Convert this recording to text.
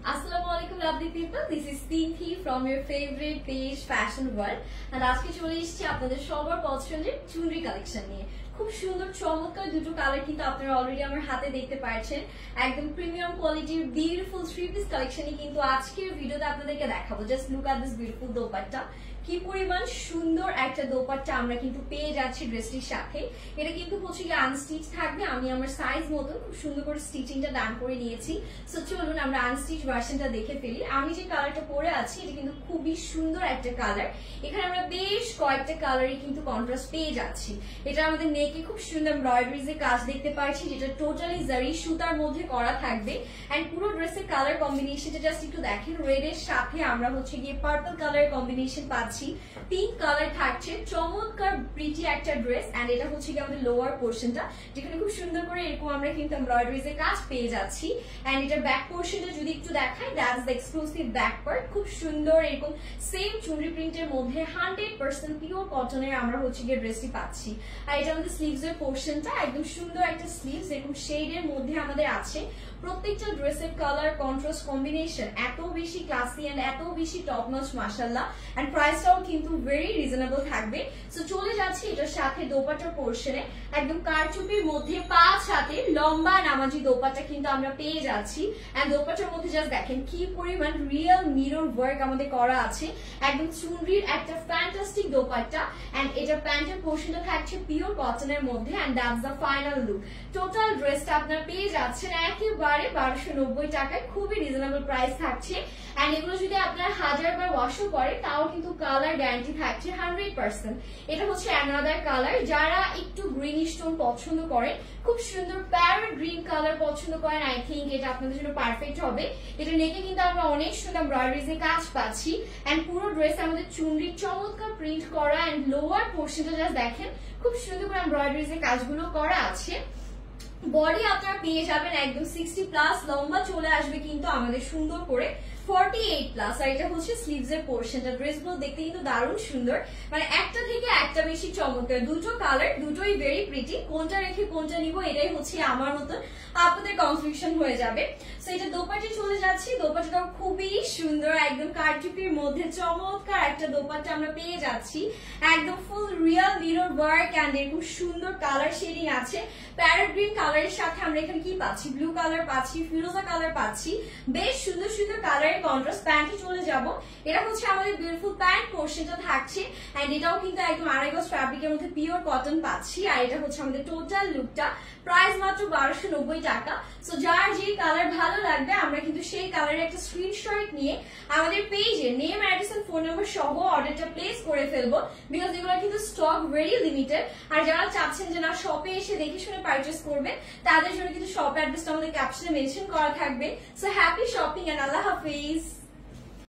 Assalamualaikum lovely people, this is Tinthi from your favorite page Fashion World and আজকে চলে এসেছি আপনাদের সবার পছন্দের চুনরি কালেকশন নিয়ে। খুব সুন্দর চমৎকার দুটো কালার কিন্তু আপনারা অলরেডি আমার হাতে দেখতে পাচ্ছেন। একদম প্রিমিয়াম কোয়ালিটির বিউটিফুল থ্রি পিস কালেকশনই কিন্তু আজকের ভিডিওতে আপনাদেরকে দেখাবো। Just look at this beautiful dupatta, কি পরিমাণ সুন্দর একটা দোপাট্টা আমরা কিন্তু পেয়ে যাচ্ছি ড্রেসটির সাথে। এটা কিন্তু হচ্ছে কি আনস্টিচ থাকবে, আমি আমার সাইজ মতো খুব সুন্দর করে স্টিচিংটা ডান করে নিয়েছি। সো চলুন আমরা আনস্টিচ ভার্সনটা দেখে ফেলি। আমি যে কালারটা পরে আছি এটা কিন্তু খুবই সুন্দর একটা কালার। এখানে আমরা বেশ কয়েকটা কালারই কিন্তু কন্ট্রাস্ট পেয়ে যাচ্ছি। এটা আমাদের নেকে খুব সুন্দর এমব্রয়ডারিজ এর কাজ দেখতে পাচ্ছি, যেটা টোটালি জারি সুতার মধ্যে করা থাকবে। এন্ড পুরো ড্রেসের কালার কম্বিনেশনটা জাস্ট একটু দেখেন, রেড এর সাথে আমরা হচ্ছে গিয়ে পার্পল কালার কম্বিনেশন পাচ্ছি, পিঙ্ক কালার থাকছে। চমৎকার প্রিটি একটা ড্রেস। এন্ড এটা হচ্ছে কি আমাদের লোয়ার পোর্শনটা, যেখানে খুব সুন্দর করে এরকম আমরা কিন্তু এমব্রয়ডারিজ এর কাজ পেয়ে যাচ্ছি। এন্ড এটার ব্যাক পোর্শনটা যদি একটু দেখাই, that's the exclusive back part. খুব সুন্দর এরকম সেম চুনরি প্রিন্টের মধ্যে 100% পিওর কটনের আমরা হচ্ছে গিয়ে ড্রেসটি পাচ্ছি। আর এটা আমাদের স্লিভস এর পোর্শনটা, একদম সুন্দর একটা স্লিভস এরকম শেডের মধ্যে আমাদের আছে। প্রত্যেকটা ড্রেসের কালার কন্ট্রাস্ট কম্বিনেশন এত বেশি ক্লাসি এন্ড এত বেশি টপ নচ মাশাআল্লাহ। এন্ড প্রাইসটাও কিন্তু ভেরি রিজনেবল থাকবে। সো চলে যাচ্ছি এটার সাথে দোপাট্টার পোর্শনে। একদম কারচুপির মধ্যে 5 হাতে লম্বা নামাজি দোপাট্টা কিন্তু আমরা পেয়ে যাচ্ছি। এন্ড দোপাট্টার মধ্যে জাস্ট দেখেন কি পরিমাণ রিয়েল মিরর ওয়ার্ক আমাদের করা আছে। একদম চুনরির একটা ফ্যান্টাস্টিক দোপাট্টা। এন্ড এটা প্যান্টের পোর্শনটা থাকছে পিওর কটনের মধ্যে। And that's the final look. Total ড্রেসটা আপনারা পেয়ে যাচ্ছেন একেবারে 1290 টাকায়, খুবই রিজনেবল প্রাইস থাকছে। এন্ড এগুলো যদি আপনার 1000 বার ওয়াশও করে তাও কিন্তু কালার গ্যারান্টি থাকছে 100%। এটা হচ্ছে অ্যানাদার কালার। যারা একটু গ্রিনিশ টোন পছন্দ করেন, খুব সুন্দর প্যারট গ্রিন কালার পছন্দ করেন, আই থিঙ্ক এটা আপনাদের জন্য পারফেক্ট হবে। এটা নেকে কিন্তু আমরা অনেক সুন্দর এমব্রয়ডারিজ এর কাজ পাচ্ছি। এন্ড পুরো ড্রেসে আমাদের চুনরি চমৎকার প্রিন্ট করা। এন্ড লোয়ার পোর্শনটা জাস্ট দেখেন খুব সুন্দর করে এমব্রয়ডারিজ এর কাজগুলো করা আছে। বডি আপনারা পেয়ে যাবেন একদম 60+, লম্বা চলে আসবে কিন্তু আমাদের সুন্দর করে 48+। আর এটা হচ্ছে স্লিভস এর পোর্শনটা। ড্রেসগুলো দেখতে কিন্তু দারুণ সুন্দর, মানে একটা থেকে একটা বেশি চমৎকার। দুটো কালার, দুটোই ভেরি প্রিটি। কোনটা রেখে কোনটা নিব এটাই হচ্ছে আমার মতন আপনাদের কনফিউশন হয়ে যাবে। সো এটা দোপাট্টা চলে যাচ্ছি। দোপাট্টাটাও খুবই সুন্দর, একদম কারচুপির মধ্যে চমৎকার একটা দোপাট্টা আমরা পেয়ে যাচ্ছি। একদম ফুল রিয়েল মিরর ওয়ার্ক এন্ড এরকম সুন্দর কালার শেডিং আছে। প্যারট গ্রিন কালারের সাথে আমরা এখানে কি পাচ্ছি, ব্লু কালার পাচ্ছি, ফিরোজা কালার পাচ্ছি। বেশ সুন্দর সুন্দর কালারের কন্ট্রাস্ট। প্যান্টে চলে যাব। এটা হচ্ছে আমাদের বিউটিফুল প্যান্ট পোর্শনটা থাকছে। এন্ড এটাও কিন্তু একদম আড়াই গজ ফ্যাব্রিকের মধ্যে পিওর কটন পাচ্ছি। আর এটা হচ্ছে আমাদের টোটাল লুকটা। প্রাইস মাত্র 1290 টাকা। সো যার যে কালার ভালো লাগবে আমরা কিন্তু সেই কালারের একটা স্ক্রিনশট নিয়ে আমাদের পেজে name, address and phone number সহ অর্ডারটা প্লেস করে ফেলবো, বিকজ এগুলো কিন্তু স্টক ভেরি লিমিটেড। আর যারা চাচ্ছেন যে না শপে এসে দেখে শুনে পারচেস করবেন, তাদের জন্য কিন্তু শপ অ্যাড্রেসটা আমাদের ক্যাপশনে মেনশন করা থাকবে। সো হ্যাপি শপিং এন্ড আল্লাহ হাফিজ।